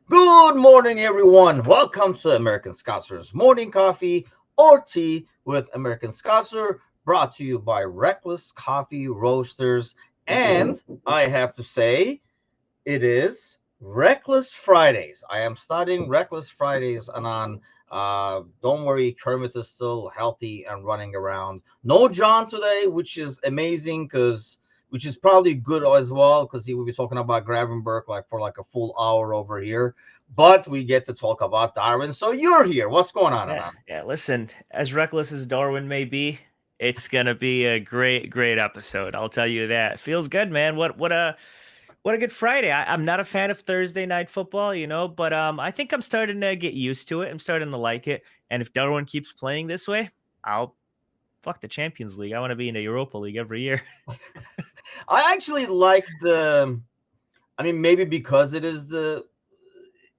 Good morning, everyone. Welcome to American Scouser's Morning Coffee or Tea with American Scouser, brought to you by Reckless Coffee Roasters. And I have to say, it is Reckless Fridays. I am starting Reckless Fridays, and on. Don't worry, Kermit is still healthy and running around. No John today, which is amazing because which is probably good as well because he will be talking about Gravenberg like for like a full hour over here. But we get to talk about Darwin. So you're here. What's going on, Yeah, Anan? yeah. Listen, as reckless as Darwin may be, it's gonna be a great episode. I'll tell you that. Feels good, man. What a good Friday. I'm not a fan of Thursday night football, but I think I'm starting to get used to it. I'm starting to like it. And if Darwin keeps playing this way, I'll fuck the Champions League. I want to be in the Europa League every year. I actually like the. I mean, maybe because it is the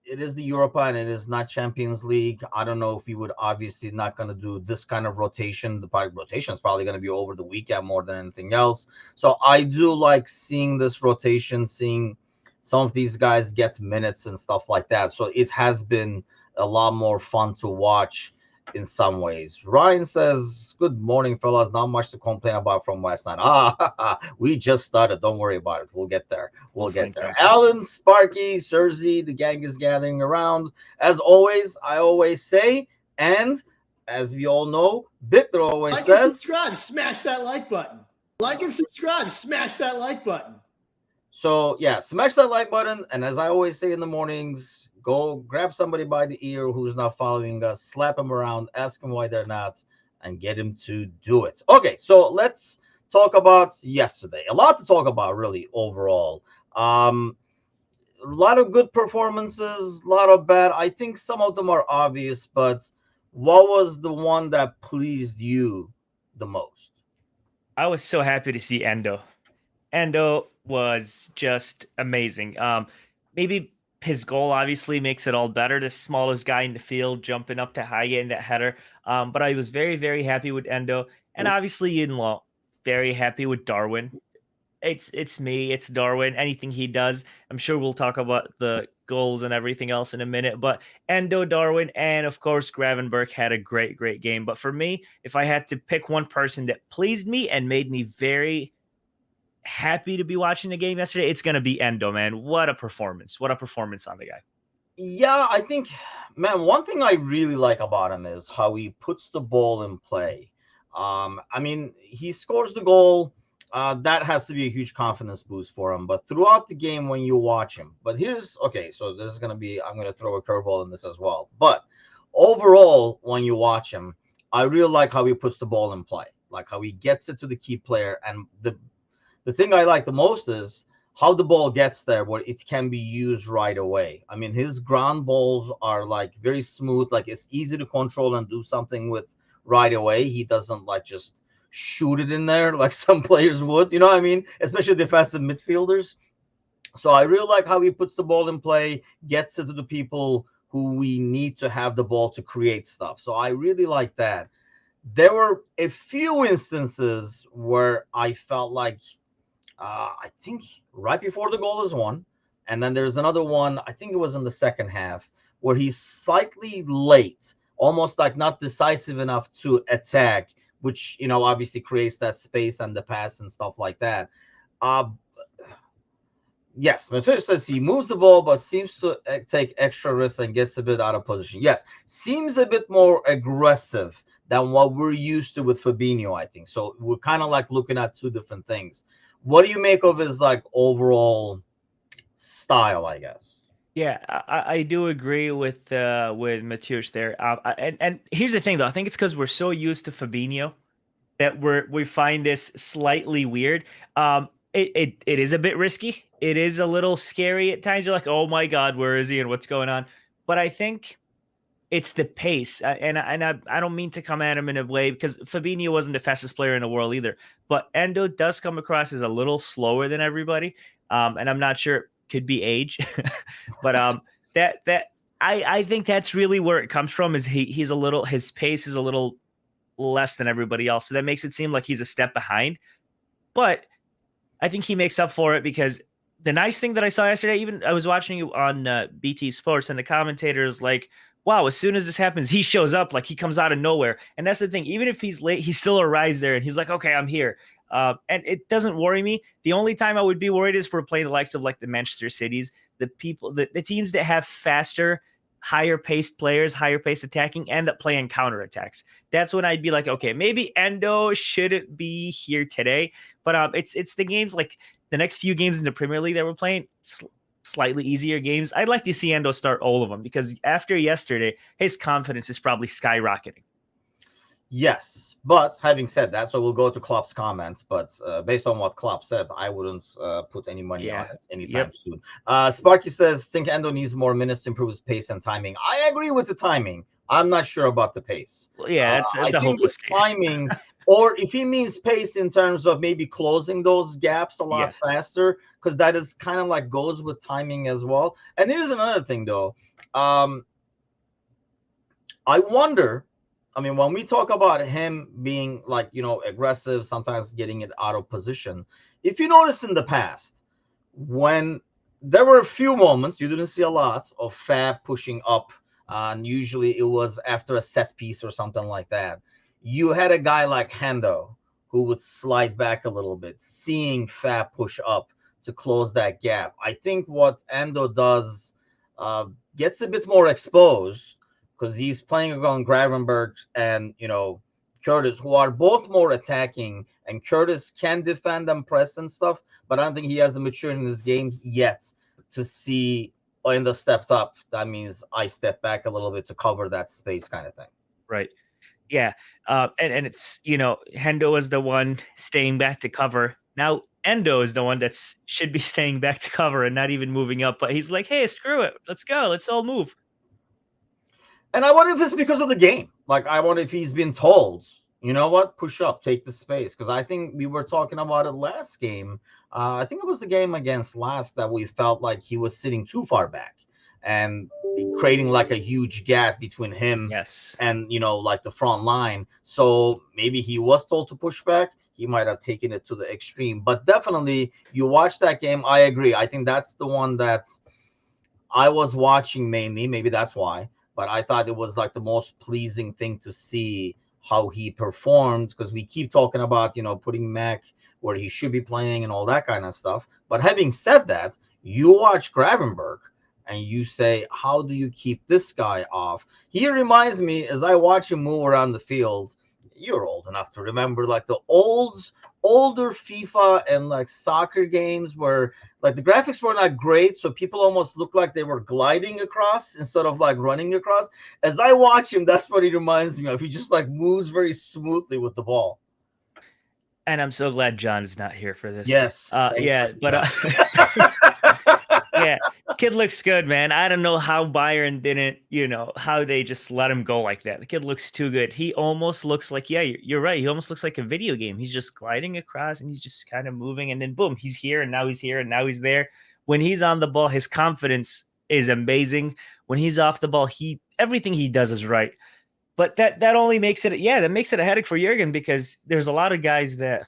Europa and it is not Champions League. I don't know if we would obviously not going to do this kind of rotation. The rotation is probably going to be over the weekend more than anything else. So I do like seeing this rotation, seeing some of these guys get minutes and stuff like that. So it has been a lot more fun to watch in some ways. Ryan says, "Good morning, fellas. Not much to complain about from last night. We just started. Don't worry about it. We'll get there. Well, We'll get there." thank you. Alan, Sparky, Cersei, the gang is gathering around. As always, I always say, and as we all know, Victor always Like and says. subscribe. Smash that like button. Like and subscribe. Smash that like button. So yeah, smash that like button, and as I always say in the mornings, go grab somebody by the ear who's not following us, slap them around, ask them why they're not, and get him to do it. Okay, so let's talk about yesterday. A lot to talk about, really, overall. A lot of good performances, a lot of bad. I think some of them are obvious, but what was the one that pleased you the most? I was so happy to see Endo. Endo was just amazing. Maybe his goal obviously makes it all better. The smallest guy in the field jumping up to high end that header. But I was very happy with Endo, and obviously Yinlaw, very happy with Darwin. It's me, it's Darwin. Anything he does, I'm sure we'll talk about the goals and everything else in a minute. But Endo, Darwin, and of course Gravenberg had a great game. But for me, if I had to pick one person that pleased me and made me very happy to be watching the game yesterday, it's going to be Endo, man. What a performance. What a performance on the guy. Yeah, I think, man, one thing I really like about him is how he puts the ball in play. I mean, he scores the goal. That has to be a huge confidence boost for him. But throughout the game, when you watch him, but here's okay. So this is gonna be. I'm gonna throw a curveball in this as well. But overall, when you watch him, I really like how he puts the ball in play, like how he gets it to the key player. And the thing I like the most is how the ball gets there where it can be used right away. I mean, his ground balls are like very smooth, like it's easy to control and do something with right away. He doesn't like just shoot it in there like some players would, you know what I mean? Especially defensive midfielders. So I really like how he puts the ball in play, gets it to the people who we need to have the ball to create stuff. So I really like that. There were a few instances where I felt like I think right before the goal is one. And then there's another one, I think it was in the second half, where he's slightly late, almost like not decisive enough to attack, which, obviously creates that space and the pass and stuff like that. Uh, yes, Matthew says he moves the ball, but seems to take extra risks and gets a bit out of position. Yes, seems a bit more aggressive than what we're used to with Fabinho, I think. So we're kind of like looking at two different things. What do you make of his like overall style, I guess? Yeah, I do agree with Mateusz there. And here's the thing though, I think it's because we're so used to Fabinho that we find this slightly weird. It is a bit risky. It is a little scary at times. You're like, oh my god, where is he and what's going on? But I think it's the pace, and I don't mean to come at him in a way because Fabinho wasn't the fastest player in the world either. But Endo does come across as a little slower than everybody, and I'm not sure it could be age, but that I think that's really where it comes from. Is he's a little his pace is a little less than everybody else, so that makes it seem like he's a step behind. But I think he makes up for it because the nice thing that I saw yesterday, even I was watching you on BT Sports, and the commentator is like, wow, as soon as this happens, he shows up, like he comes out of nowhere. And that's the thing. Even if he's late, he still arrives there and he's like, okay, I'm here. And it doesn't worry me. The only time I would be worried is for playing the likes of like the Manchester Cities, the teams that have faster, higher paced players, higher paced attacking, end up playing counterattacks. That's when I'd be like, okay, maybe Endo shouldn't be here today. But it's the games like the next few games in the Premier League that we're playing, slightly easier games. I'd like to see Endo start all of them because after yesterday, his confidence is probably skyrocketing. Yes, but having said that, so we'll go to Klopp's comments. But based on what Klopp said, I wouldn't put any money on it anytime soon. Sparky says, think Endo needs more minutes to improve his pace and timing. I agree with the timing. I'm not sure about the pace. Well, yeah, that's a hopeless case. Timing, or if he means pace in terms of maybe closing those gaps a lot faster, because that is kind of like goes with timing as well. And here's another thing, though. I wonder. I mean, when we talk about him being like, aggressive, sometimes getting it out of position, if you notice in the past, when there were a few moments, you didn't see a lot of Fab pushing up, and usually it was after a set piece or something like that. You had a guy like Hendo who would slide back a little bit, seeing Fab push up to close that gap. I think what Endo does gets a bit more exposed, because he's playing on Gravenberg and, Curtis, who are both more attacking, and Curtis can defend and press and stuff, but I don't think he has the maturity in his game yet to see in the stepped up. That means I step back a little bit to cover that space kind of thing. Right. Yeah. And it's, Hendo is the one staying back to cover. Now, Endo is the one that should be staying back to cover and not even moving up, but he's like, hey, screw it. Let's go. Let's all move. And I wonder if it's because of the game. Like, I wonder if he's been told, you know what, push up, take the space. Because I think we were talking about it last game. I think it was the game against last that we felt like he was sitting too far back and creating like a huge gap between him and, like the front line. So maybe he was told to push back. He might have taken it to the extreme. But definitely, you watch that game, I agree. I think that's the one that I was watching mainly. Maybe that's why. But I thought it was like the most pleasing thing to see how he performed, because we keep talking about, putting Mac where he should be playing and all that kind of stuff. But having said that, you watch Gravenberg and you say, how do you keep this guy off? He reminds me, as I watch him move around the field, you're old enough to remember like the older FIFA and like soccer games where like the graphics were not great, so people almost looked like they were gliding across instead of like running across. As I watch him, that's what he reminds me of. He just like moves very smoothly with the ball. And I'm so glad John is not here for this. Yes. Yeah, but yeah, kid looks good, man. I don't know how Bayern didn't, how they just let him go like that. The kid looks too good. He almost looks like, you're right. He almost looks like a video game. He's just gliding across and he's just kind of moving, and then boom, he's here, and now he's here, and now he's there. When he's on the ball, his confidence is amazing. When he's off the ball, everything he does is right. But that only makes it, that makes it a headache for Jurgen, because there's a lot of guys that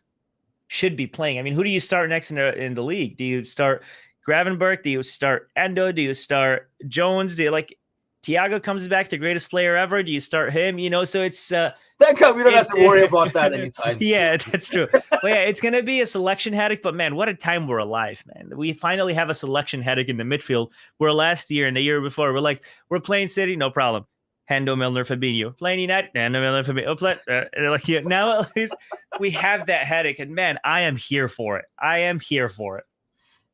should be playing. I mean, who do you start next in the league? Do you start Gravenberg? Do you start Endo? Do you start Jones? Do you like Thiago comes back, the greatest player ever? Do you start him? So it's thank God we don't have to worry about that anytime. Yeah, that's true. Well, yeah, it's gonna be a selection headache, but man, what a time we're alive, man. We finally have a selection headache in the midfield. Where last year and the year before, we're playing City, no problem. Hendo, Milner, Fabinho. Playing United, Hendo, Milner, Fabinho. Now at least we have that headache, and man, I am here for it.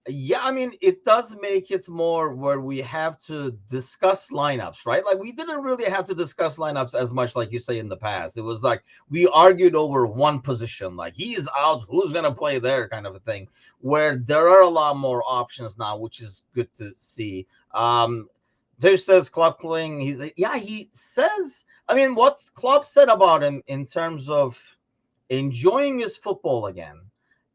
Yeah, I mean, it does make it more where we have to discuss lineups, right? Like, we didn't really have to discuss lineups as much, like you say, in the past. It was like we argued over one position, like he's out, who's going to play there, kind of a thing, where there are a lot more options now, which is good to see. There says Klopp playing. He says, I mean, what Klopp said about him in terms of enjoying his football again.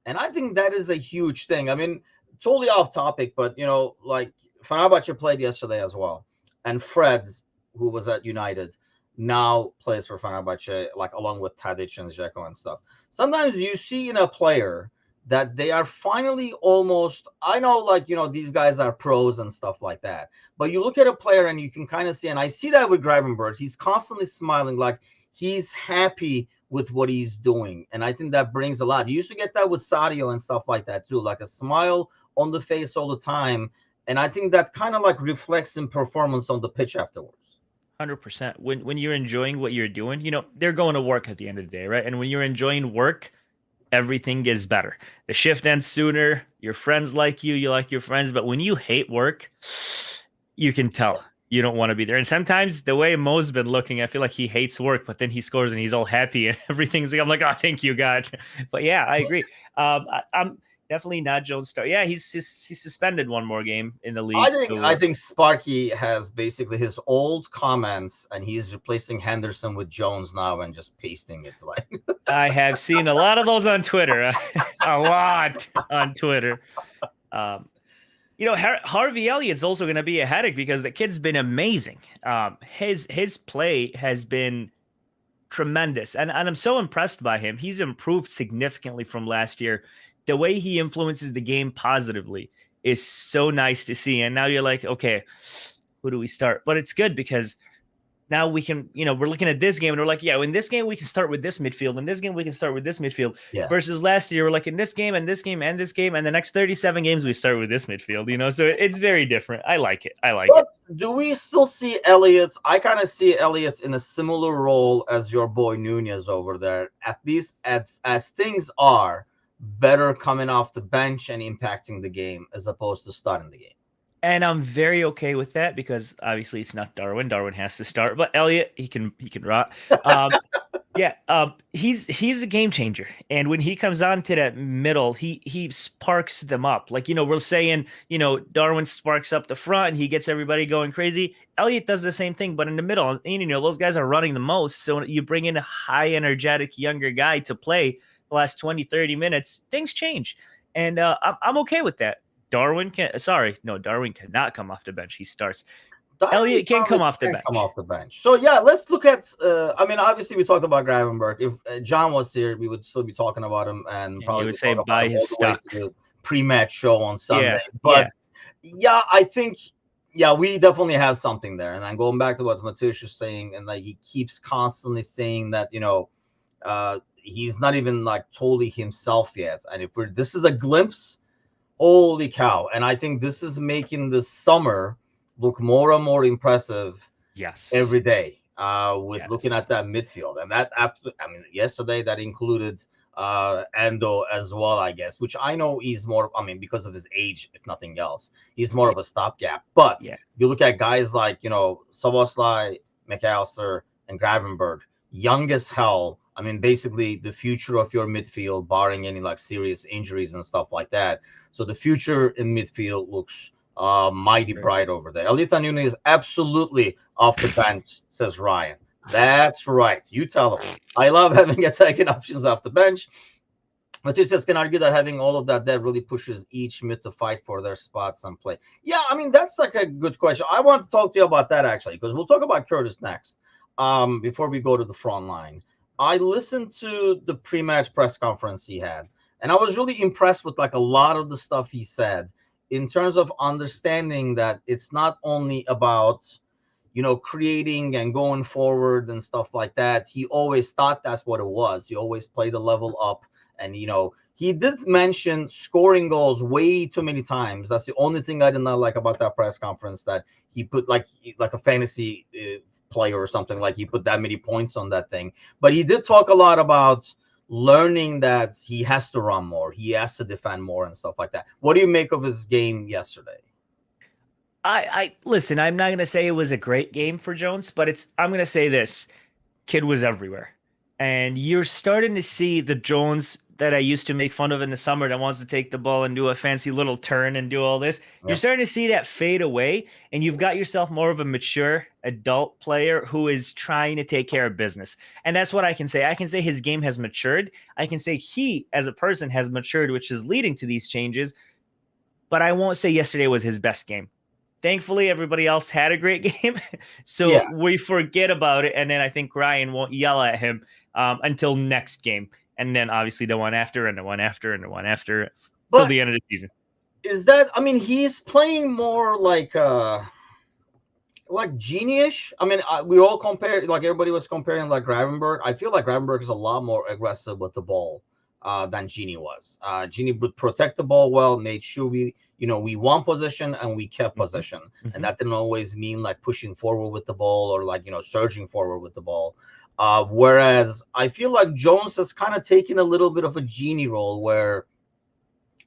And I think that is a huge thing. I mean, totally off topic, but, like Fenerbahce played yesterday as well. And Fred, who was at United, now plays for Fenerbahce, like along with Tadic and Dzeko and stuff. Sometimes you see in a player that they are finally almost, I know, like, these guys are pros and stuff like that, but you look at a player and you can kind of see, and I see that with Gravenberg, he's constantly smiling, like he's happy with what he's doing. And I think that brings a lot. You used to get that with Sadio and stuff like that too, like a smile on the face all the time. And I think that kind of like reflects in performance on the pitch afterwards. 100%. When you're enjoying what you're doing, they're going to work at the end of the day, right? And when you're enjoying work, everything gets better. The shift ends sooner. Your friends like you like your friends. But when you hate work, you can tell you don't want to be there. And sometimes the way Mo's been looking, I feel like he hates work, but then he scores and he's all happy and everything's like, I'm like, oh, thank you, God. But yeah, I agree. I'm definitely not Jones star. Yeah, he's suspended one more game in the league. I think Sparky has basically his old comments, and he's replacing Henderson with Jones now and just pasting it. Like I have seen a lot of those on Twitter. A lot on Twitter. Harvey Elliott's also going to be a headache because the kid's been amazing. His play has been tremendous, and I'm so impressed by him. He's improved significantly from last year. The way he influences the game positively is so nice to see. And now you're like, okay, who do we start? But it's good because now we can, we're looking at this game and we're like, yeah, in this game, we can start with this midfield. In this game, we can start with this midfield. Yeah. Versus last year, we're like in this game and this game and this game. And the next 37 games, we start with this midfield, so it's very different. I like it. But do we still see Elliott? I kind of see Elliott in a similar role as your boy Nunez over there, at least as things are, better coming off the bench and impacting the game as opposed to starting the game. And I'm very okay with that because obviously it's not Darwin. Darwin has to start, but Elliott, he can rot. He's a game changer. And when he comes on to that middle, he sparks them up. Like, we're saying, Darwin sparks up the front and he gets everybody going crazy. Elliott does the same thing, but in the middle, and, those guys are running the most. So you bring in a high energetic younger guy to play the last 20, 30 minutes, things change. And I'm okay with that. Darwin cannot come off the bench. He starts. Elliott can come off the bench. So yeah, let's look at. Obviously we talked about Gravenberg. If John was here, we would still be talking about him, and probably would say buy his stock. Pre-match show on Sunday. I think we definitely have something there. And then going back to what Matush is saying, and like he keeps constantly saying that he's not even like totally himself yet. And if this is a glimpse. Holy cow. And I think this is making the summer look more and more impressive every day looking at that midfield. And that, yesterday that included Endo as well, I guess, which I know he's more, because of his age, if nothing else, he's more of a stopgap. But you look at guys like, Szoboszlai, McAllister, and Gravenberg, young as hell. Basically the future of your midfield, barring any like serious injuries and stuff like that. So the future in midfield looks mighty bright over there. Elliott Nunez is absolutely off the bench, says Ryan. That's right. You tell him. I love having attacking options off the bench. But you just can argue that having all of that really pushes each mid to fight for their spots and play. Yeah, that's like a good question. I want to talk to you about that actually, because we'll talk about Curtis next. Before we go to the front line. I listened to the pre-match press conference he had, and I was really impressed with like a lot of the stuff he said in terms of understanding that it's not only about, creating and going forward and stuff like that. He always thought that's what it was. He always played the level up, and, he did mention scoring goals way too many times. That's the only thing I did not like about that press conference, that he put like a fantasy player or something, like he put that many points on that thing. But he did talk a lot about learning that he has to run more, he has to defend more and stuff like that. What do you make of his game yesterday? I listen, I'm not going to say it was a great game for Jones, but I'm going to say this. Kid was everywhere. And you're starting to see the Jones that I used to make fun of in the summer that wants to take the ball and do a fancy little turn and do all this. Yeah. You're starting to see that fade away, and you've got yourself more of a mature adult player who is trying to take care of business. And that's what I can say. I can say his game has matured. I can say he, as a person, has matured, which is leading to these changes. But I won't say yesterday was his best game. Thankfully, everybody else had a great game. We forget about it. And then I think Ryan won't yell at him until next game. and then obviously the one after, and the one after, and the one after, till But the end of the season. is that? I mean, he's playing more like Genie-ish. I mean, we all compare, like everybody was comparing like Gravenberg. I feel like Gravenberg is a lot more aggressive with the ball than Genie was. Genie would protect the ball well, made sure we won possession and we kept possession. And that didn't always mean like pushing forward with the ball or like, surging forward with the ball. Whereas I feel like Jones has kind of taken a little bit of a Genie role where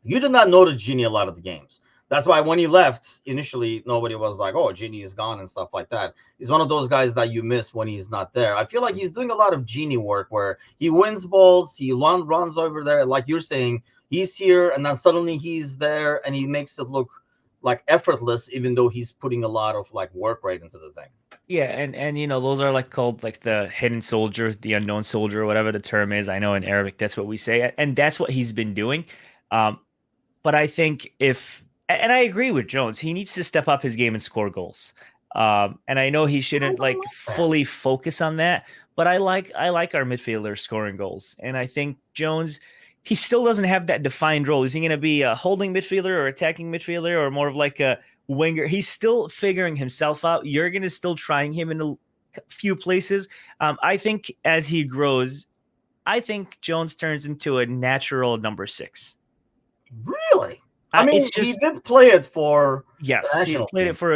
you did not notice Genie a lot of the games. That's why when he left, initially, nobody was like, oh, Genie is gone and stuff like that. He's one of those guys that you miss when he's not there. I feel like he's doing a lot of Genie work where he wins balls, he runs over there. Like you're saying, he's here, and then suddenly he's there, and he makes it look like effortless, even though he's putting a lot of like work right into the thing. Yeah, and those are like called like the hidden soldier, the unknown soldier, whatever the term is. I know in Arabic that's what we say, and that's what he's been doing. But I think and I agree with Jones, he needs to step up his game and score goals. And I know he shouldn't like fully focus on that, but I like our midfielders scoring goals. And I think Jones, he still doesn't have that defined role. Is he going to be a holding midfielder or attacking midfielder or more of like a winger? He's still figuring himself out. Jurgen is still trying him in a few places. I think as he grows, I think Jones turns into a natural number 6. Really? I mean, he did play it for he played it for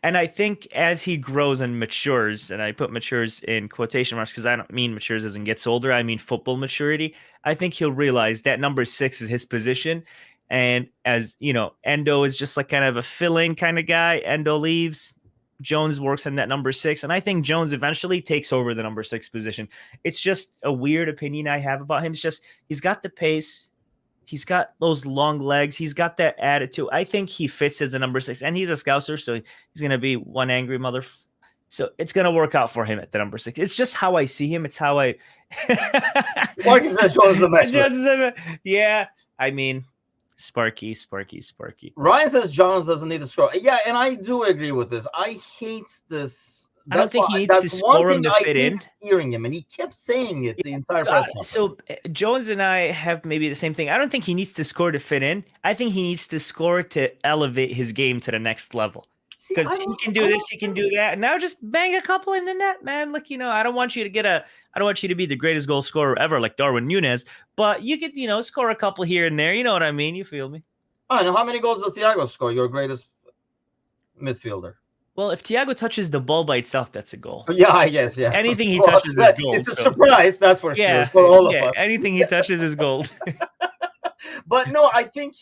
and I think as he grows and matures, and I put matures in quotation marks because I don't mean matures as in gets older, I mean football maturity. I think he'll realize that number 6 is his position, and as Endo is just like kind of a fill-in kind of guy. Endo leaves, Jones works in that number 6, and I think Jones eventually takes over the number 6 position. It's just a weird opinion I have about him. It's just he's got the pace. He's got those long legs. He's got that attitude. I think he fits as a number 6, and he's a Scouser, so he's going to be one angry mother. So it's going to work out for him at the number 6. It's just how I see him. It's how I. Marcus says Jones the best. Yeah, I mean, Sparky. Ryan says Jones doesn't need to score. Yeah, and I do agree with this. I hate this. I don't think he needs to score him to fit in. Hearing him, and he kept saying it the entire press conference. So Jones and I have maybe the same thing. I don't think he needs to score to fit in. I think he needs to score to elevate his game to the next level. Because he can do this, he can do that. And now just bang a couple in the net, man. Look, I don't want you to be the greatest goal scorer ever like Darwin Núñez, but you could, score a couple here and there. You know what I mean? You feel me? I know. How many goals does Thiago score? Your greatest midfielder. Well, if Thiago touches the ball by itself, that's a goal. Yeah, I guess. Yeah. Anything he touches is gold. It's a surprise, that's for sure. For all of us. Anything he touches is gold. But no, I think,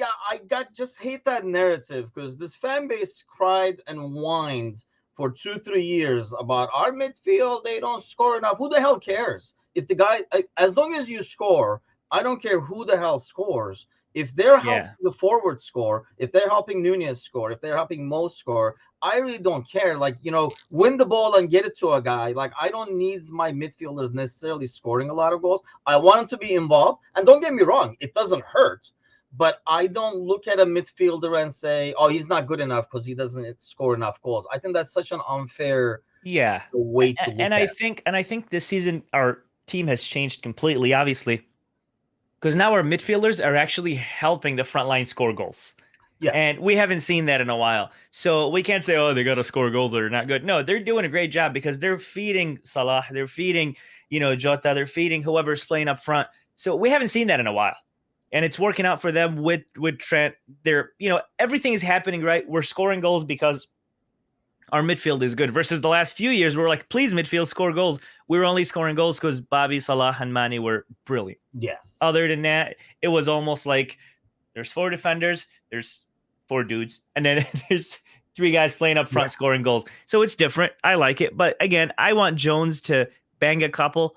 I just hate that narrative because this fan base cried and whined for 2-3 years about our midfield. They don't score enough. Who the hell cares? If the guy, as long as you score, I don't care who the hell scores. If they're helping the forward score, if they're helping Núñez score, if they're helping Mo score, I really don't care. Like, win the ball and get it to a guy. Like, I don't need my midfielders necessarily scoring a lot of goals. I want them to be involved. And don't get me wrong, it doesn't hurt. But I don't look at a midfielder and say, oh, he's not good enough because he doesn't score enough goals. I think that's such an unfair way to look at it. I think this season our team has changed completely, obviously. Because now our midfielders are actually helping the front line score goals. Yeah. And we haven't seen that in a while. So we can't say, oh, they got to score goals that are not good. No, they're doing a great job because they're feeding Salah. They're feeding, Jota. They're feeding whoever's playing up front. So we haven't seen that in a while. And it's working out for them with Trent. They're, everything is happening right. We're scoring goals because our midfield is good versus the last few years. We're like, please, midfield, score goals. We were only scoring goals because Bobby, Salah, and Mane were brilliant. Yes. Other than that, it was almost like there's 4 defenders, there's 4 dudes, and then there's 3 guys playing up front scoring goals. So it's different. I like it. But again, I want Jones to bang a couple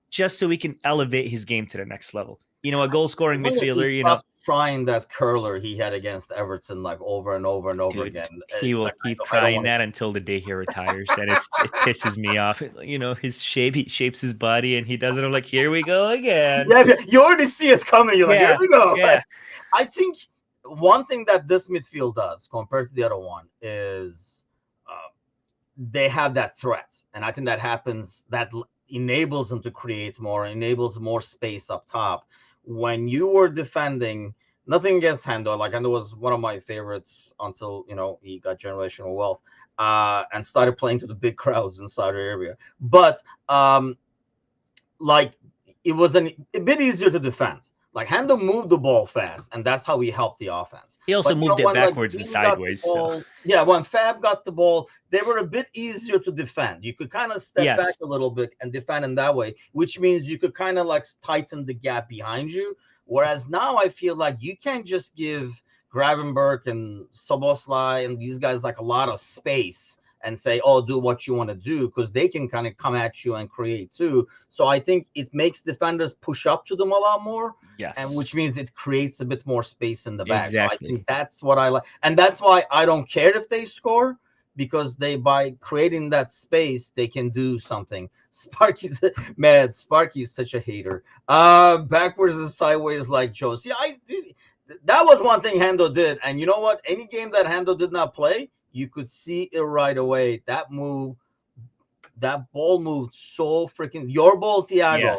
just so we can elevate his game to the next level. A goal-scoring midfielder, trying that curler he had against Everton like over and over and over again. He will keep trying that until the day he retires, and it pisses me off. His shape, he shapes his body, and he does it. I'm like, here we go again. Yeah, you already see it coming. You're like, here we go. Yeah. I think one thing that this midfield does compared to the other one is they have that threat, and I think that happens. That enables them to create more, enables more space up top. When you were defending, nothing against Hendo, like Hendo was one of my favorites until he got generational wealth and started playing to the big crowds in Saudi Arabia. But like it was a bit easier to defend. Like Hendo moved the ball fast, and that's how he helped the offense. He also moved it when, backwards and Bean got the sideways. ball, yeah, when Fab got the ball, they were a bit easier to defend. You could kind of step back a little bit and defend in that way, which means you could kind of like tighten the gap behind you. Whereas now I feel like you can't just give Gravenberg and Soboslai and these guys like a lot of space and say, oh, do what you want to do, because they can kind of come at you and create too. So I think it makes defenders push up to them a lot more. Yes. And which means it creates a bit more space in the back. Exactly. So I think that's what I like. And that's why I don't care if they score, because by creating that space, they can do something. Sparky's mad. Sparky's such a hater. Backwards and sideways like Joe. See, that was one thing Hendo did. And you know what? Any game that Hendo did not play, you could see it right away. That ball moved so freaking. Your ball, Thiago,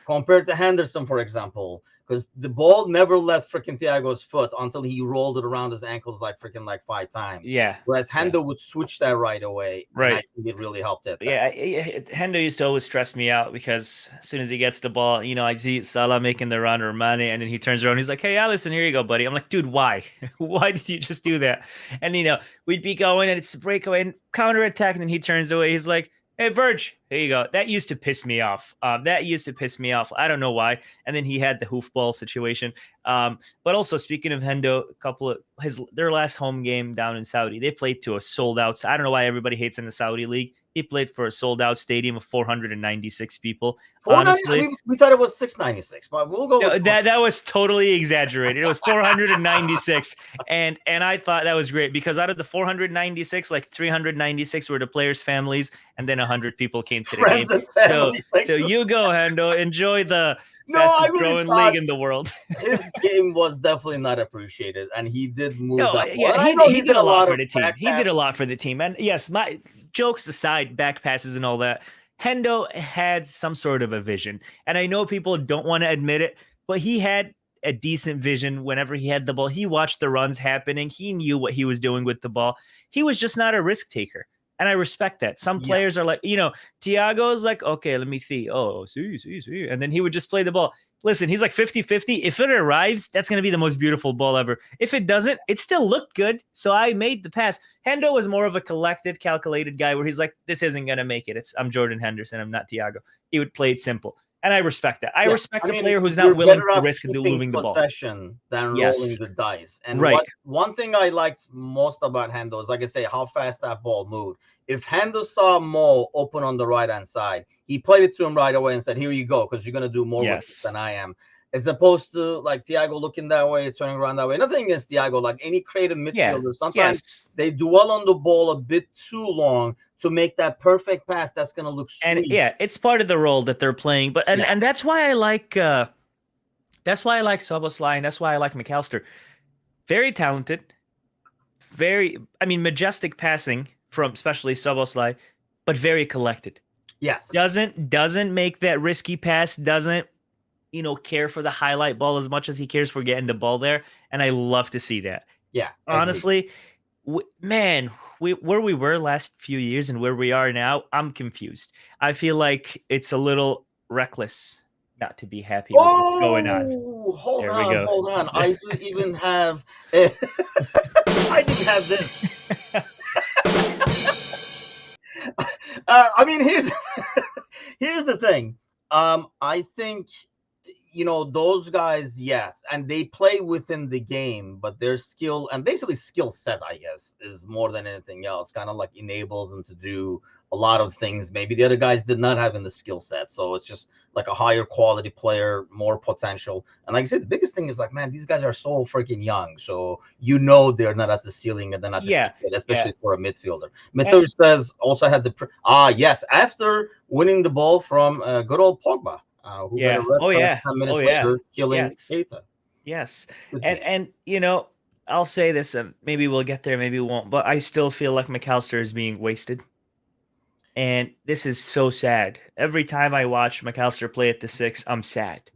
compared to Henderson, for example, because the ball never left freaking Thiago's foot until he rolled it around his ankles like 5 times. Yeah. Whereas Hendo would switch that right away. Right. And I think it really helped it. Yeah. Hendo used to always stress me out because as soon as he gets the ball, I see Salah making the run or Mane, and then he turns around. He's like, "Hey, Allison, here you go, buddy." I'm like, "Dude, why? Why did you just do that?" And we'd be going and it's a breakaway and counter attack, and then he turns away. He's like, "Hey, Verge, here you go." That used to piss me off. I don't know why. And then he had the hoofball situation. But also, speaking of Hendo, a couple of their last home game down in Saudi, they played to a sold out. I don't know why everybody hates in the Saudi league. He played for a sold out stadium of 496 people. Honestly, we thought it was 696, but we'll go. No, that was totally exaggerated. It was 496, and I thought that was great because out of the 496, like 396 were the players' families, and then 100 people came to the game. So you go, Hendo. Enjoy the fastest growing league in the world. His game was definitely not appreciated, and he did move. He did a lot for the team. He did a lot for the team, and yes, my jokes aside, back passes and all that. Hendo had some sort of a vision, and I know people don't want to admit it, but he had a decent vision whenever he had the ball. He watched the runs happening. He knew what he was doing with the ball. He was just not a risk taker. And I respect that. Some players are like, Thiago's like, okay, let me see. Oh, see. And then he would just play the ball. Listen, he's like 50-50. If it arrives, that's going to be the most beautiful ball ever. If it doesn't, it still looked good. So I made the pass. Hendo was more of a collected, calculated guy where he's like, this isn't going to make it. I'm Jordan Henderson. I'm not Thiago. He would play it simple. And I respect that. I respect a player who's not willing to risk losing the ball. Possession than rolling the dice. And one thing I liked most about Hendo is, like I say, how fast that ball moved. If Hendo saw Mo open on the right-hand side, he played it to him right away and said, here you go, because you're going to do more with this than I am. As opposed to like Thiago looking that way, turning around that way. Nothing against Thiago, like any creative midfielder, sometimes they dwell on the ball a bit too long to make that perfect pass that's going to look sweet. And it's part of the role that they're playing. But and that's why I like Szoboszlai, and that's why I like McAllister. Very talented, majestic passing from especially Szoboszlai, but very collected. Yes. Doesn't make that risky pass, doesn't care for the highlight ball as much as he cares for getting the ball there. And I love to see that. Yeah. Honestly, where we were last few years and where we are now, I'm confused. I feel like it's a little reckless not to be happy with what's going on. Hold on. I do even have I didn't have this. Here's the thing. I think those guys, yes, and they play within the game, but their skill and basically skill set, I guess, is more than anything else. Kind of like enables them to do a lot of things maybe the other guys did not have in the skill set. So it's just like a higher quality player, more potential. And like I said, the biggest thing is like, man, these guys are so freaking young. So they're not at the ceiling and they're not the peak, especially for a midfielder. Midfielder says also had yes, after winning the ball from good old Pogba. Who got arrested 10 minutes later, killing Keita. Yes. And I'll say this, maybe we'll get there, maybe we won't, but I still feel like McAllister is being wasted. And this is so sad. Every time I watch McAllister play at the 6, I'm sad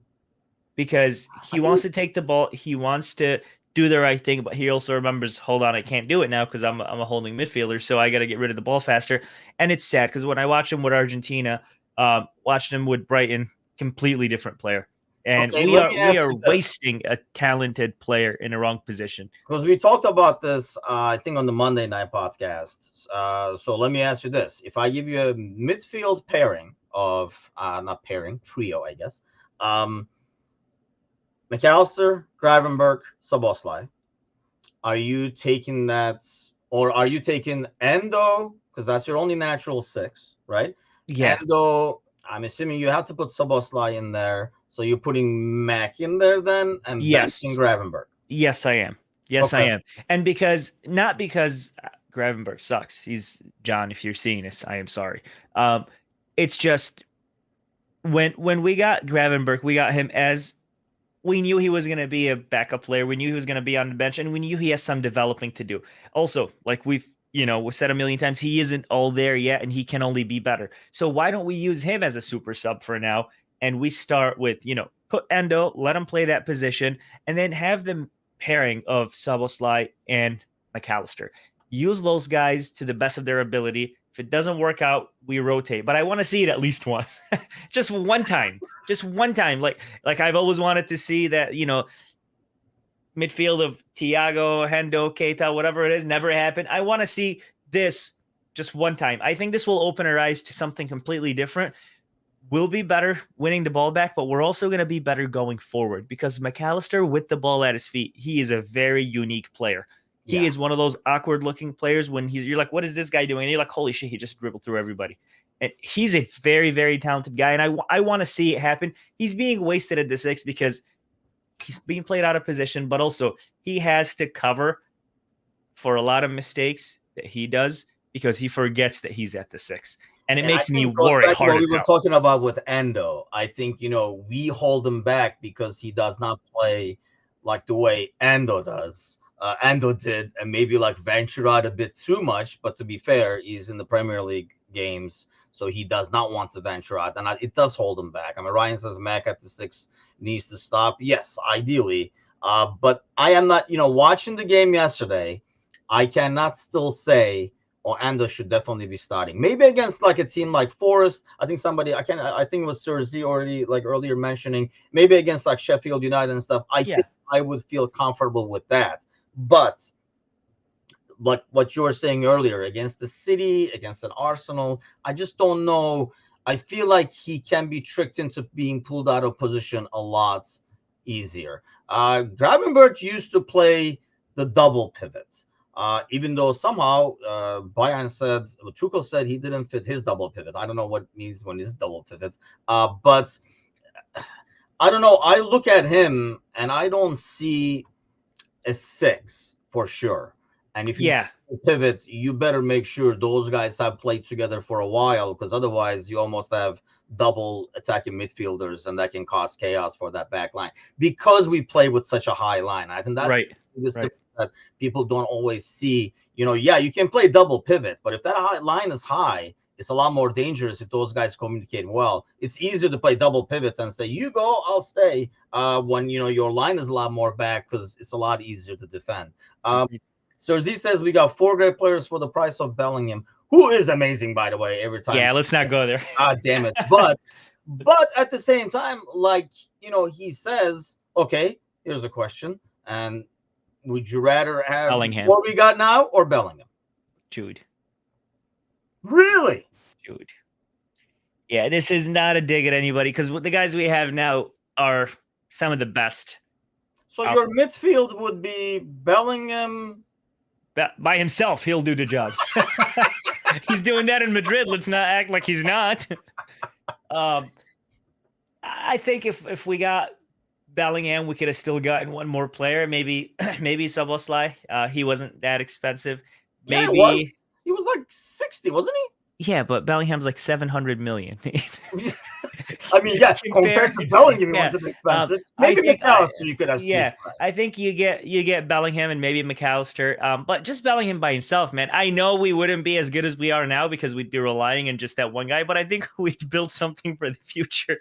because he wants to take the ball. He wants to do the right thing, but he also remembers, hold on, I can't do it now because I'm a holding midfielder, so I got to get rid of the ball faster. And it's sad because when I watch him with Argentina, watched him with Brighton, completely different player. And Okay, we let me ask are you this. wasting a talented player in the wrong position. Because we talked about this, I think, on the Monday night podcast. So let me ask you this: if I give you a midfield pairing of not pairing, trio, I guess, McAllister, Gravenberch, Szoboszlai, are you taking that, or are you taking Endo? Because that's your only natural 6, right? Yeah. Endo, I'm assuming you have to put Szoboszlai in there. So you're putting Mac in there then, and Yes. benching Gravenberch. Yes, I am. Yes, I am. And not because Gravenberch sucks. He's John. If you're seeing this, I am sorry. It's just when we got Gravenberch, we got him as we knew he was going to be a backup player. We knew he was going to be on the bench, and we knew he has some developing to do. Also, like we've said a million times, he isn't all there yet, and he can only be better. So why don't we use him as a super sub for now? And we start with put Endo, let him play that position, and then have the pairing of Szoboszlai and McAllister. Use those guys to the best of their ability. If it doesn't work out, we rotate. But I want to see it at least once. Just one time. Just one time. Like I've always wanted to see that, midfield of Thiago, Hendo, Keita, whatever it is, never happened. I want to see this just one time. I think this will open our eyes to something completely different. We'll be better winning the ball back, but we're also going to be better going forward because McAllister with the ball at his feet, he is a very unique player. He is one of those awkward looking players when you're like, what is this guy doing? And you're like, holy shit, he just dribbled through everybody. And he's a very, very talented guy. And I want to see it happen. He's being wasted at the 6 because he's being played out of position, but also he has to cover for a lot of mistakes that he does because he forgets that he's at the 6. And it makes me worry hard as hell. We were talking about with Endo. I think, we hold him back because he does not play like the way Endo does. Endo did, and maybe like venture out a bit too much. But to be fair, he's in the Premier League games, so he does not want to venture out, and it does hold him back. I mean, Ryan says Mac at the 6 needs to stop. Yes, ideally, but I am not. Watching the game yesterday, I cannot still say, Endo should definitely be starting. Maybe against like a team like Forest. I think I think it was Sir Z already like earlier mentioning. Maybe against like Sheffield United and stuff. I think I would feel comfortable with that. But like what you were saying earlier, against the City, against an Arsenal, I just don't know. I feel like he can be tricked into being pulled out of position a lot easier. Gravenberch used to play the double pivot, even though somehow Tuchel said he didn't fit his double pivot. I don't know what it means when it's double pivot, but I don't know. I look at him and I don't see a 6 for sure. And if you pivot, you better make sure those guys have played together for a while, because otherwise you almost have double attacking midfielders, and that can cause chaos for that back line because we play with such a high line. I think that's that people don't always see. You can play double pivot, but if that line is high, it's a lot more dangerous if those guys communicate well. It's easier to play double pivots and say, you go, I'll stay, when, your line is a lot more back because it's a lot easier to defend. So Z says we got 4 great players for the price of Bellingham, who is amazing, by the way, every time. Yeah, let's not go there. Damn it. But at the same time, like, he says, okay, here's a question. And would you rather have Bellingham, what we got now, or Bellingham? Jude. Really? Dude. Yeah, this is not a dig at anybody because the guys we have now are some of the best. So your midfield would be Bellingham. By himself, he'll do the job. He's doing that in Madrid. Let's not act like he's not. I think if we got Bellingham, we could have still gotten one more player. Maybe Szoboszlai. He wasn't that expensive. Maybe he was like 60, wasn't he? Yeah, but Bellingham's like 700 million. I mean, yeah, compared to Bellingham, it wasn't expensive. Maybe McAllister you could have seen. I think you get Bellingham and maybe McAllister. But just Bellingham by himself, man. I know we wouldn't be as good as we are now because we'd be relying on just that one guy, but I think we built something for the future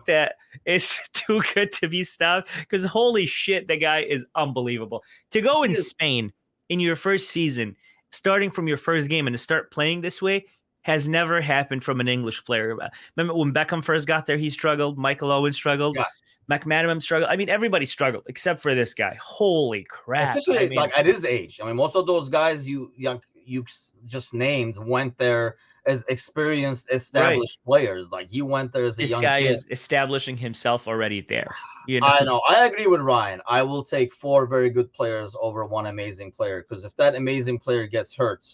that is too good to be stopped. Because holy shit, the guy is unbelievable. To go in Spain in your first season, starting from your first game and to start playing this way has never happened from an English player. Remember when Beckham first got there, he struggled. Michael Owen struggled. Yeah. McManaman struggled. I mean, everybody struggled except for this guy. Holy crap. Especially like at his age. I mean, most of those guys you just named went there as experienced, established players. Like you went there as a young kid. This guy is establishing himself already there. You know? I know. I agree with Ryan. I will take 4 very good players over 1 amazing player because if that amazing player gets hurt.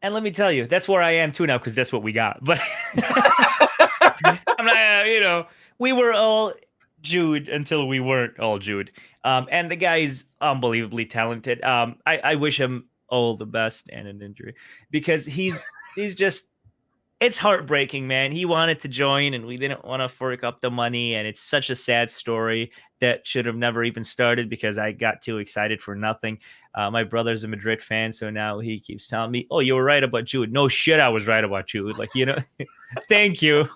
And let me tell you, that's where I am too now because that's what we got. But I'm not, we were all Jude until we weren't all Jude. And the guy's unbelievably talented. I wish him all the best and an injury because he's just, it's heartbreaking, man. He wanted to join and we didn't want to fork up the money. And it's such a sad story that should have never even started because I got too excited for nothing. My brother's a Madrid fan, so now he keeps telling me, "Oh, you were right about Jude." No shit, I was right about Jude. Like, thank you.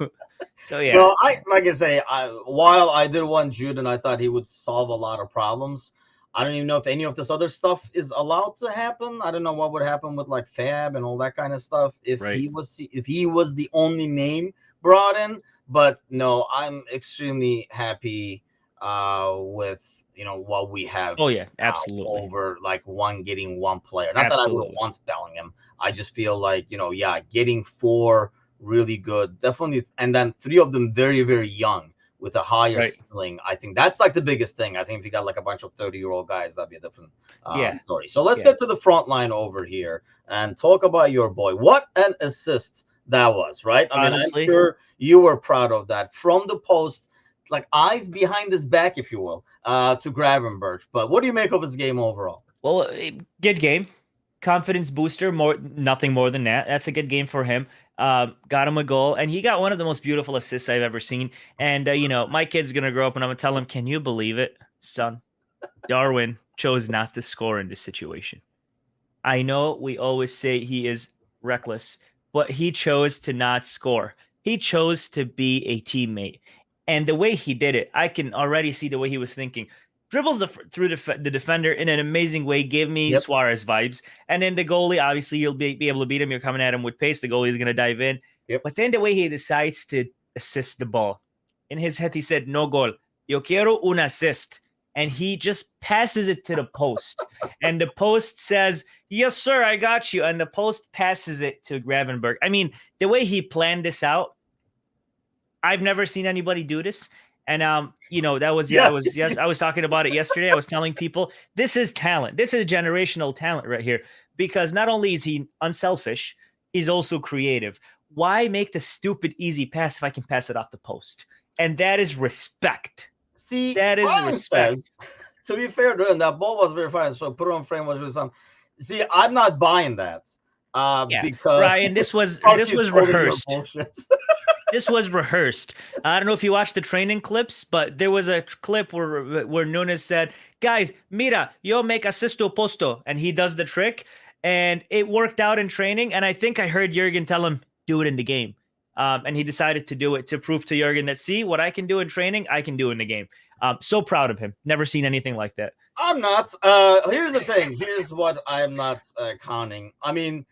So yeah. Well, like I say, while I did want Jude and I thought he would solve a lot of problems, I don't even know if any of this other stuff is allowed to happen. I don't know what would happen with like Fab and all that kind of stuff if he was the only name brought in. But no, I'm extremely happy with what we have. Oh yeah, absolutely. Over like getting one player. Not that I would want Bellingham. I just feel like getting 4 really good, definitely, and then 3 of them very, very young with a higher ceiling. I think that's like the biggest thing. I think if you got like a bunch of 30-year-old guys, that'd be a different story. So let's get to the front line over here and talk about your boy. What an assist that was, right? I mean, I'm sure you were proud of that from the post, like eyes behind his back, if you will, to Gravenberch. But what do you make of his game overall? Well, good game. Confidence booster, nothing more than that. That's a good game for him. Got him a goal, and he got one of the most beautiful assists I've ever seen. And, my kid's going to grow up, and I'm going to tell him, can you believe it, son? Darwin chose not to score in this situation. I know we always say he is reckless, but he chose to not score. He chose to be a teammate. And the way he did it, I can already see the way he was thinking. Dribbles through the defender in an amazing way, gave me Suarez vibes. And then the goalie, obviously, you'll be able to beat him. You're coming at him with pace. The goalie is going to dive in. But then the way he decides to assist the ball. In his head, he said, no goal. Yo quiero un assist. And he just passes it to the post. And the post says, yes, sir, I got you. And the post passes it to Gravenberch. I mean, the way he planned this out, I've never seen anybody do this. And I was talking about it yesterday. I was telling people this is talent. This is generational talent right here, because not only is he unselfish, he's also creative. Why make the stupid easy pass if I can pass it off the post? And that is respect. See, that is Ryan respect. Says, to be fair to him, that ball was very fine. So put it on frame was really something. See, I'm not buying that. Because Ryan, this was rehearsed. This was rehearsed. I don't know if you watched the training clips, but there was a clip where Nunes said, guys, mira, yo make assisto posto. And he does the trick. And it worked out in training. And I think I heard Jurgen tell him, do it in the game. And he decided to do it to prove to Jurgen that, see, what I can do in training, I can do in the game. So proud of him. Never seen anything like that. I'm not. Here's the thing. Here's what I'm not counting. I mean,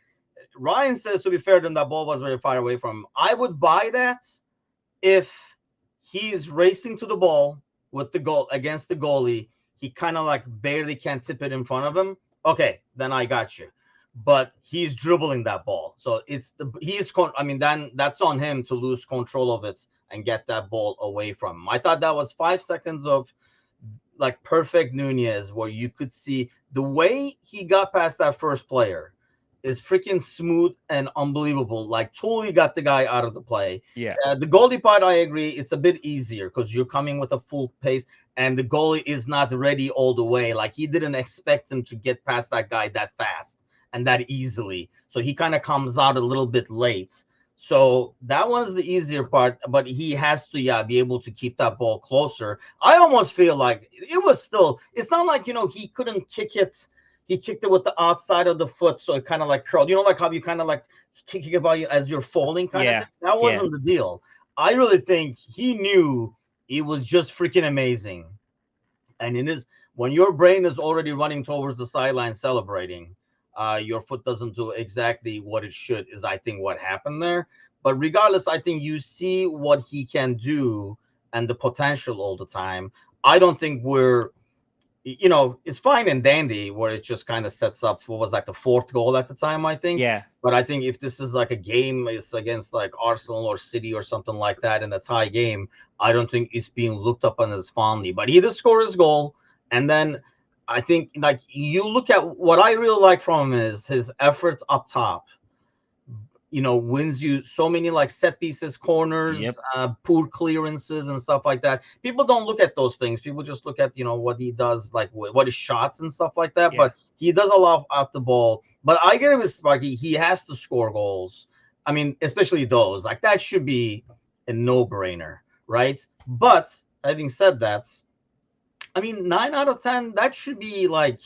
Ryan says, to be fair, then that ball was very far away from him. I would buy that if he's racing to the ball with the goal against the goalie. He kind of like barely can't tip it in front of him. Okay, then I got you. But he's dribbling that ball. So then that's on him to lose control of it and get that ball away from him. I thought that was 5 seconds of like perfect Nunez, where you could see the way he got past that first player is freaking smooth and unbelievable. Like totally got the guy out of the play. Yeah. The goalie part, I agree. It's a bit easier because you're coming with a full pace and the goalie is not ready all the way. Like he didn't expect him to get past that guy that fast and that easily. So he kind of comes out a little bit late. So that one is the easier part, but he has to be able to keep that ball closer. I almost feel like it was still, it's not like, he couldn't kick it. He kicked it with the outside of the foot, so it kind of like curled. Like how you kind of like kick it about you as you're falling kind of Yeah. thing. That Yeah. wasn't the deal. I really think he knew it was just freaking amazing. And when your brain is already running towards the sideline celebrating, your foot doesn't do exactly what it should, is I think what happened there. But regardless, I think you see what he can do and the potential all the time. I don't think it's fine and dandy where it just kind of sets up what was like the fourth goal at the time, I think. Yeah. But I think if this is like a game, it's against like Arsenal or City or something like that in a tie game, I don't think it's being looked upon as fondly. But he did score his goal. And then I think like you look at what I really like from him is his efforts up top. Wins you so many like set pieces, corners, Yep. poor clearances and stuff like that. People don't look at those things. People just look at, what he does, like what his shots and stuff like that. Yeah. But he does a lot off the ball. But I agree with Sparky. He has to score goals. I mean, especially those. Like that should be a no-brainer, right? But having said that, I mean, 9 out of 10, that should be like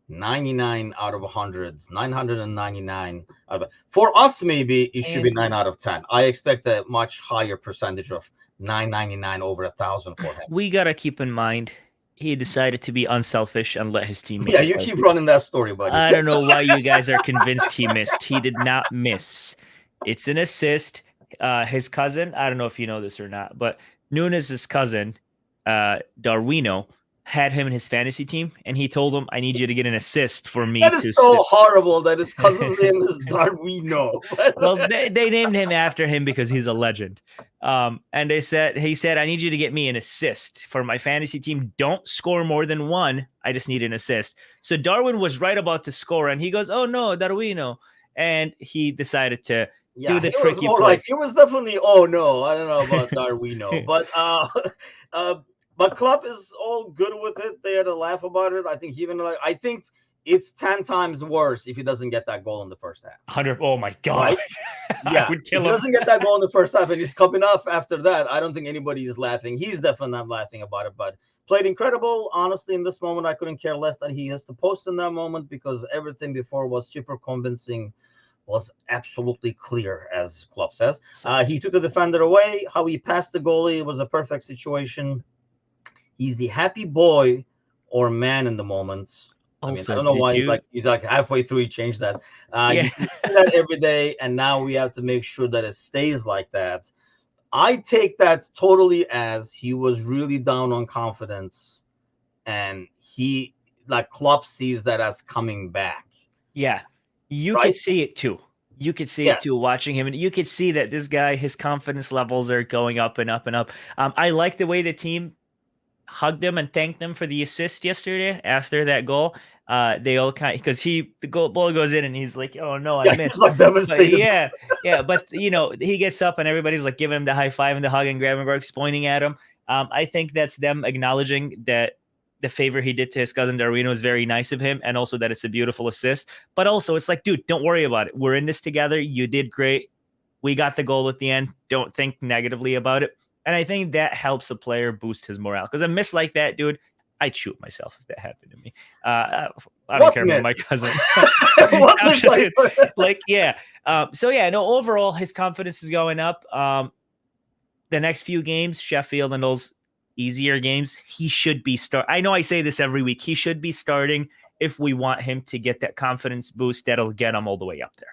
99 out of 100, 999 out of, for us, maybe it should be 9 out of 10. I expect a much higher percentage of 999 over 1,000 for him. We got to keep in mind, he decided to be unselfish and let his teammate. Yeah, you keep running that story, buddy. I don't know why you guys are convinced he missed. He did not miss. It's an assist. His cousin, I don't know if you know this or not, but Nunes' cousin, Darwino, had him in his fantasy team, and he told him, I need you to get an assist for me. That is so horrible that his cousin's name is Darwino. Well, they named him after him because he's a legend. And he said, I need you to get me an assist for my fantasy team. Don't score more than one. I just need an assist. So Darwin was right about to score, and he goes, oh no, Darwino. And he decided to do the tricky play. It was definitely, oh no, I don't know about Darwino. But Klopp is all good with it. They had a laugh about it. I think I think it's 10 times worse if he doesn't get that goal in the first half. 100. Oh my God. Right? Yeah. I would kill if he doesn't get that goal in the first half and he's coming off after that, I don't think anybody is laughing. He's definitely not laughing about it, but played incredible. Honestly, in this moment, I couldn't care less that he has to post in that moment because everything before was super convincing, was absolutely clear, as Klopp says. He took the defender away. How he passed the goalie was a perfect situation. He's the happy boy or man in the moment. Also, I don't know why he's like halfway through he changed that. You can see that every day, and now we have to make sure that it stays like that. I take that totally as he was really down on confidence, and he Klopp sees that as coming back. Yeah, you could see it too. You could see it too watching him, and you could see that this guy, his confidence levels are going up and up and up. I like the way the team hugged him and thanked him for the assist yesterday after that goal. They all because the ball goes in and he's like, oh no, I missed. He's like devastated. But he gets up and everybody's like giving him the high five and the hug, and Gravenberg's pointing at him. I think that's them acknowledging that the favor he did to his cousin Darwino is very nice of him, and also that it's a beautiful assist. But also it's like, dude, don't worry about it. We're in this together. You did great. We got the goal at the end. Don't think negatively about it. And I think that helps a player boost his morale. Because a miss like that, dude, I'd shoot myself if that happened to me. I don't care about my cousin. Overall, his confidence is going up. The next few games, Sheffield and those easier games, he should be I know I say this every week. He should be starting if we want him to get that confidence boost that'll get him all the way up there.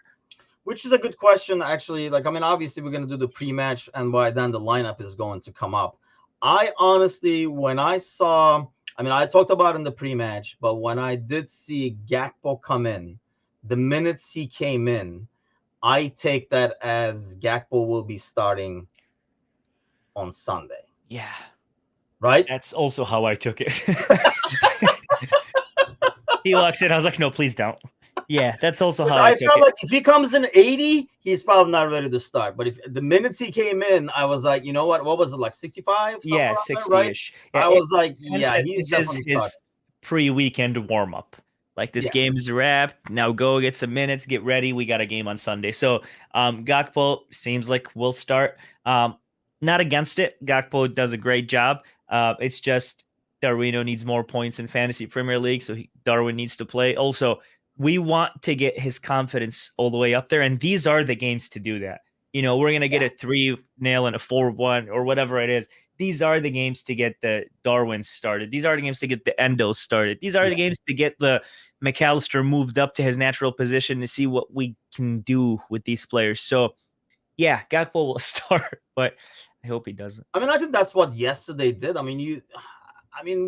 Which is a good question, actually. Obviously, we're going to do the pre-match, and by then the lineup is going to come up. I honestly, when I saw, I talked about it in the pre-match, but when I did see Gakpo come in, the minutes he came in, I take that as Gakpo will be starting on Sunday. Yeah. Right? That's also how I took it. He walks in, I was like, no, please don't. Yeah, that's also how I felt like if he comes in 80, he's probably not ready to start. But if the minutes he came in, I was like, you know what was it, like 65? Yeah, 60-ish. Right? I was like, yeah, he's definitely his pre-weekend warm-up. Like, this Yeah. game's wrapped. Now go get some minutes, get ready. We got a game on Sunday. So Gakpo seems like we'll start. Not against it. Gakpo does a great job. It's just Darwino needs more points in Fantasy Premier League, so Darwin needs to play. Also, we want to get his confidence all the way up there, and these are the games to do that. You know, we're going to get a 3-0 and a 4-1 or whatever it is. These are the games to get the Darwin started. These are the games to get the Endo started. These are the games to get the McAllister moved up to his natural position to see what we can do with these players. So, yeah, Gakpo will start, but I hope he doesn't. I mean, I think that's what yesterday did. I mean,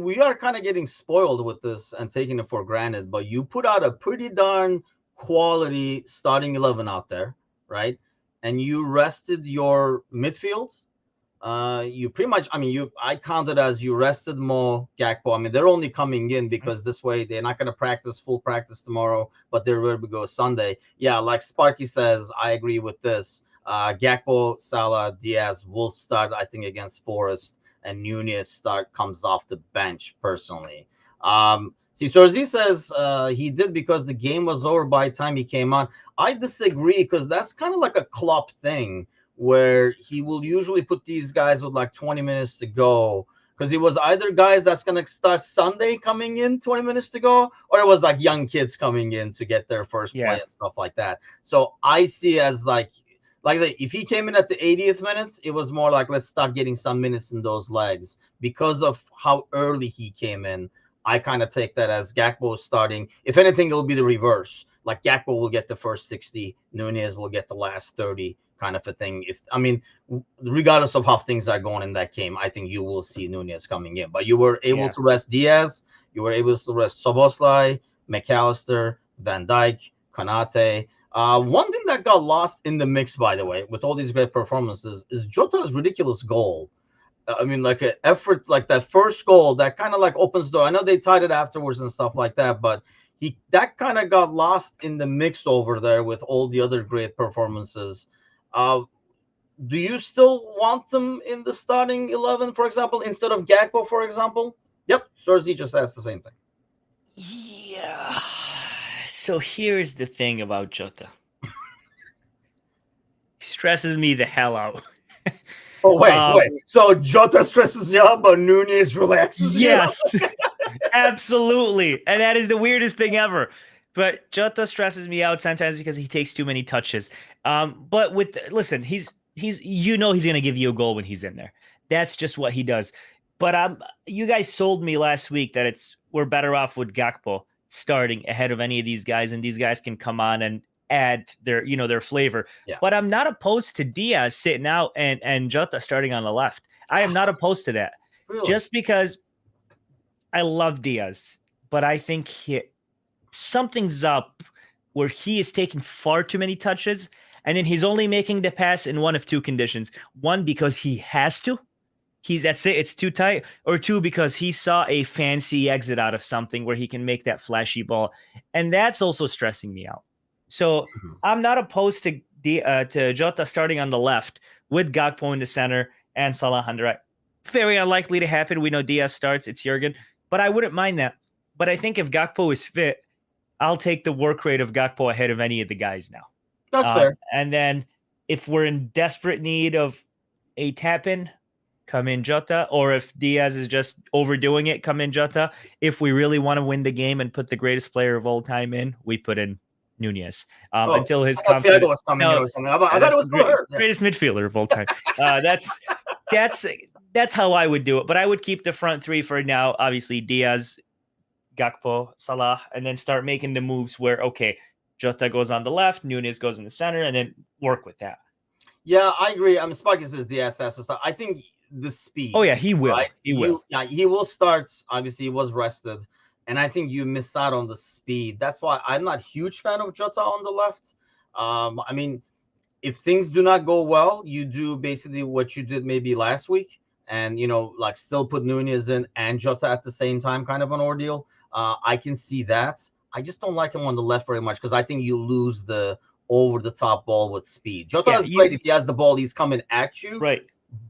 we are kind of getting spoiled with this and taking it for granted, but you put out a pretty darn quality starting 11 out there, right? And you rested your midfield. You pretty much, I counted as you rested Mo, Gakpo. I mean, they're only coming in because this way they're not going to practice full practice tomorrow, but they're ready to go Sunday. Yeah, like Sparky says, I agree with this. Gakpo, Salah, Diaz will start, I think, against Forest, and Nunez comes off the bench personally. Sorzi says he did because the game was over by the time he came on. I disagree, because that's kind of like a Klopp thing, where he will usually put these guys with like 20 minutes to go, because it was either guys that's going to start Sunday coming in 20 minutes to go, or it was like young kids coming in to get their first play and stuff like that. So I see as like I say, if he came in at the 80th minutes, it was more like, let's start getting some minutes in those legs. Because of how early he came in, I kind of take that as Gakpo starting. If anything, it'll be the reverse. Like, Gakpo will get the first 60, Nunez will get the last 30, kind of a thing. Regardless of how things are going in that game, I think you will see Nunez coming in. But you were able to rest Diaz, you were able to rest Szoboszlai, McAllister, Van Dijk, Konate. One thing that got lost in the mix, by the way, with all these great performances, is Jota's ridiculous goal. Like an effort, like that first goal, that kind of like opens the door. I know they tied it afterwards and stuff like that, but that kind of got lost in the mix over there with all the other great performances. Do you still want them in the starting 11, for example, instead of Gakpo, for example? Yep, Sorzi just asked the same thing. Yeah. So here's the thing about Jota. He stresses me the hell out. Oh, wait. So Jota stresses you out, but Nunez relaxes you? Yes, absolutely. And that is the weirdest thing ever. But Jota stresses me out sometimes because he takes too many touches. But listen, he's he's going to give you a goal when he's in there. That's just what he does. But you guys sold me last week that we're better off with Gakpo starting ahead of any of these guys, and these guys can come on and add their flavor. Yeah. But I'm not opposed to Diaz sitting out and Jota starting on the left. I am not opposed to that. Really? Just because I love Diaz, but I think something's up where he is taking far too many touches, and then he's only making the pass in one of two conditions. One, because he has to. That's it. It's too tight. Or two, because he saw a fancy exit out of something where he can make that flashy ball. And that's also stressing me out. So I'm not opposed to Jota starting on the left with Gakpo in the center and Salah on the right. Very unlikely to happen. We know Diaz starts. It's Jurgen. But I wouldn't mind that. But I think if Gakpo is fit, I'll take the work rate of Gakpo ahead of any of the guys now. That's fair. And then if we're in desperate need of a tap-in, come in Jota. Or if Diaz is just overdoing it, come in Jota. If we really want to win the game and put the greatest player of all time in, we put in Nunez. Until his confidence was coming in or something. I thought it was greatest midfielder of all time. That's how I would do it. But I would keep the front three for now. Obviously, Diaz, Gakpo, Salah, and then start making the moves where, okay, Jota goes on the left, Nunez goes in the center, and then work with that. Yeah, I agree. Sparky says Diaz has to start. I think the speed. Oh, yeah, he will. Right? He will. He will start. Obviously, he was rested. And I think you miss out on the speed. That's why I'm not a huge fan of Jota on the left. If things do not go well, you do basically what you did maybe last week. And, still put Nunez in and Jota at the same time, kind of an ordeal. I can see that. I just don't like him on the left very much, because I think you lose the over-the-top ball with speed. Jota is great. If he has the ball, he's coming at you. Right.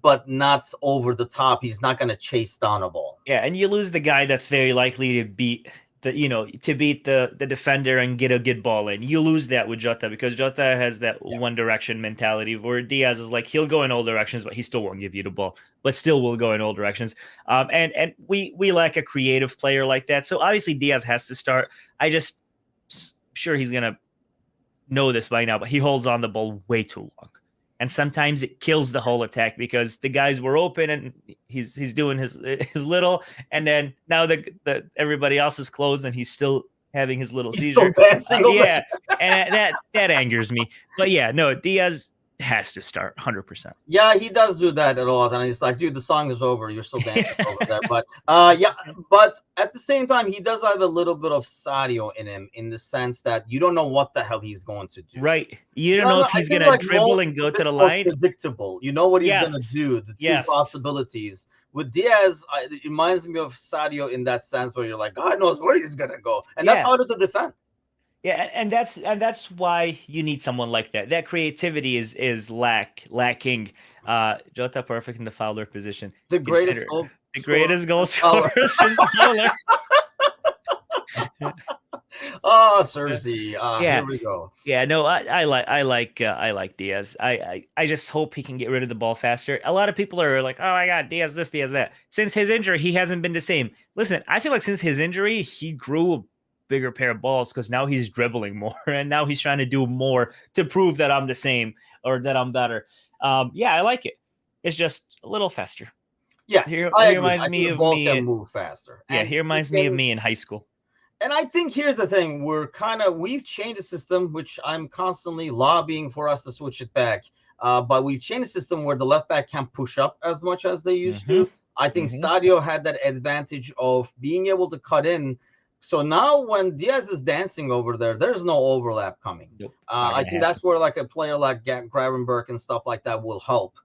But not over the top. He's not going to chase down a ball. Yeah, and you lose the guy that's very likely to beat to beat the defender and get a good ball in. You lose that with Jota because Jota has that one direction mentality where Diaz is like, he'll go in all directions, but he still won't give you the ball, but still will go in all directions. And we lack a creative player like that. So obviously Diaz has to start. Sure he's going to know this by now, but he holds on the ball way too long. And sometimes it kills the whole attack because the guys were open and he's doing his little, and then now the everybody else is closed and he's still having his little seizure. Still dancing yeah, and that angers me. But yeah, no, Diaz has to start 100%. Yeah, he does do that a lot, and he's like, dude, the song is over. You're still dancing over there. But but at the same time, he does have a little bit of Sadio in him, in the sense that you don't know what the hell he's going to do. Right. You don't know if he's going to dribble and go to the line. Predictable. You know what he's going to do. The two possibilities. With Diaz, it reminds me of Sadio in that sense where you're like, God knows where he's going to go. And that's harder to defend. Yeah, and that's why you need someone like that. That creativity is lacking. Jota perfect in the Fowler position. The greatest goal scorer since Fowler. Oh, Cersei. Here we go. Yeah, no, I like Diaz. I just hope he can get rid of the ball faster. A lot of people are like, oh my God, Diaz this, Diaz that. Since his injury, he hasn't been the same. Listen, I feel like since his injury, he grew a bigger pair of balls because now he's dribbling more and now he's trying to do more to prove that I'm the same or that I'm better. I like it. It's just a little faster. Yeah, he reminds me of me. Can move faster. Yeah, he reminds me of me in high school. And I think here's the thing: we've changed the system, which I'm constantly lobbying for us to switch it back. But we've changed the system where the left back can't push up as much as they used to. I think Sadio had that advantage of being able to cut in. So now when Diaz is dancing over there, there's no overlap coming. Nope, I think that's where like a player like Gravenberg and stuff like that will help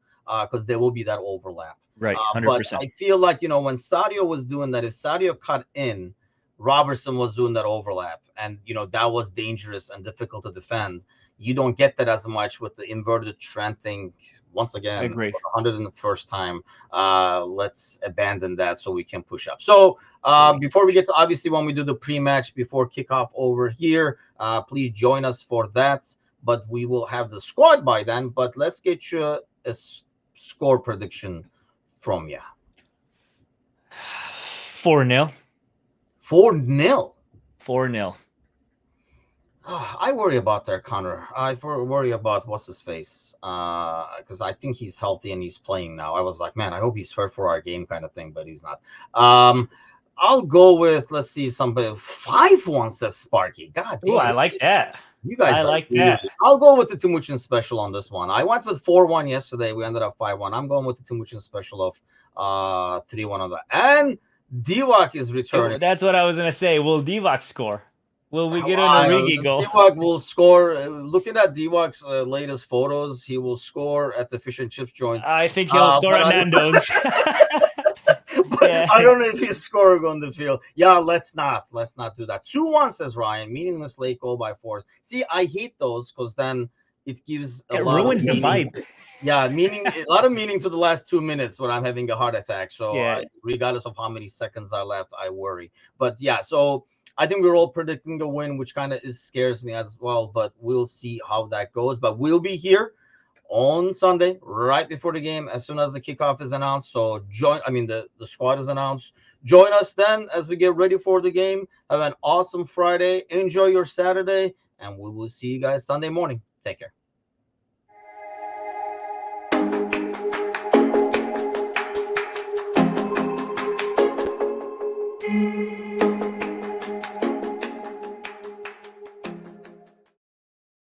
because there will be that overlap. Right, 100%. But I feel like, when Sadio was doing that, if Sadio cut in, Robertson was doing that overlap. And, that was dangerous and difficult to defend. You don't get that as much with the inverted Trent thing. Once again, I agree. 101st time. Let's abandon that so we can push up. So before we get to, obviously, when we do the pre-match before kickoff over here, please join us for that. But we will have the squad by then. But let's get you a score prediction from you. 4-0. 4-0. 4-0. I worry about that, Connor. I worry about what's his face because I think he's healthy and he's playing now. I was like, man, I hope he's fair for our game kind of thing, but he's not. I'll go with, let's see, somebody 5-1 says Sparky. God damn. Ooh, I like that. You guys, I like that. I'll go with the Timuchin special on this one. I went with 4-1 yesterday. We ended up 5-1. I'm going with the Timuchin special of 3-1 on that. And Divock is returning. That's what I was gonna say. Will Divock score? Will we get an Origi goal? Divock will score. Looking at Divock's latest photos, he will score at the fish and chips joints. I think he'll score at Nando's. But I don't know if he's scoring on the field. Yeah, let's not do that. 2-1 says Ryan. Meaningless late goal by force. See, I hate those because then it gives it ruins the vibe. Yeah, a lot of meaning to the last 2 minutes when I'm having a heart attack. So regardless of how many seconds are left, I worry. But yeah, so I think we're all predicting the win, which kind of scares me as well. But we'll see how that goes. But we'll be here on Sunday, right before the game, as soon as the kickoff is announced. So the squad is announced. Join us then as we get ready for the game. Have an awesome Friday. Enjoy your Saturday, and we will see you guys Sunday morning. Take care.